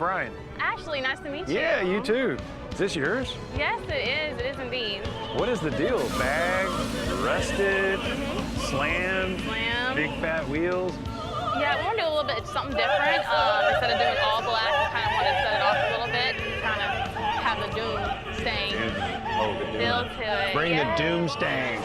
Brian. Ashley, nice to meet you. Yeah, you too. Is this yours? Yes, it is. It is indeed. What is the deal? Bagged, rusted, slammed, big fat wheels? Yeah, we want to do a little bit something different. Instead of doing all black, we kind of want to set it off a little bit, kind of have the doom stain feel to it. Bring the doom stain.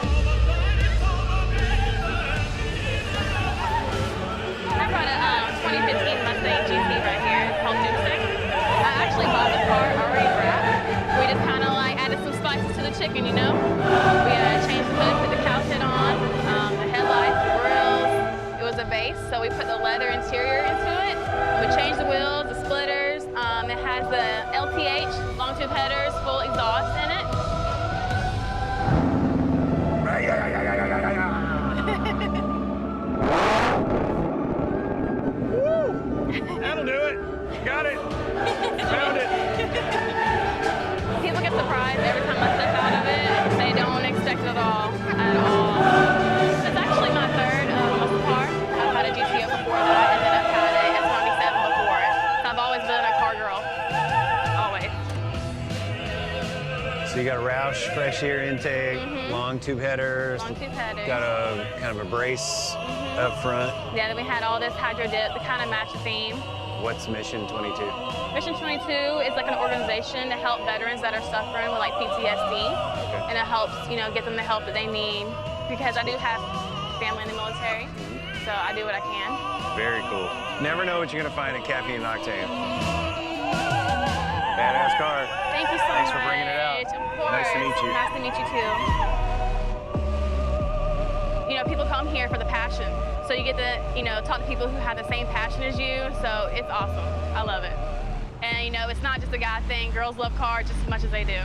I brought a 2015 Mustang GT right here called Doomsday. I actually bought the car already wrapped. We just kind of like added some spices to the chicken, you know? We changed the hood, put the cow kit on, the headlights, the grills. It was a base, so we put the leather interior into it. We changed the wheels, the splitters. It has the LTH, long tube headers, full exhaust in it. That'll do it. Got it. Found it. People get surprised every time I step out of it. They don't expect it at all. It's actually my third muscle car. I've had a GTO before that, and then I've had a S97 before it. So I've always been a car girl. Always. So you got a Roush fresh air intake, long tube headers. Long tube headers. Got a kind of a brace up front. Yeah, then we had all this hydro dip to kind of match the theme. What's Mission 22? Mission 22 is like an organization to help veterans that are suffering with like PTSD. And it helps, you know, get them the help that they need. Because I do have family in the military, so I do what I can. Very cool. Never know what you're gonna find at Caffeine and Octane. Badass car. Thank you so much. Thanks for bringing it out. Of course. Nice to meet you. Nice to meet you too. You know, people come here for the passion. So you get to, you know, talk to people who have the same passion as you. So it's awesome. I love it. And, you know, it's not just a guy thing. Girls love cars just as much as they do.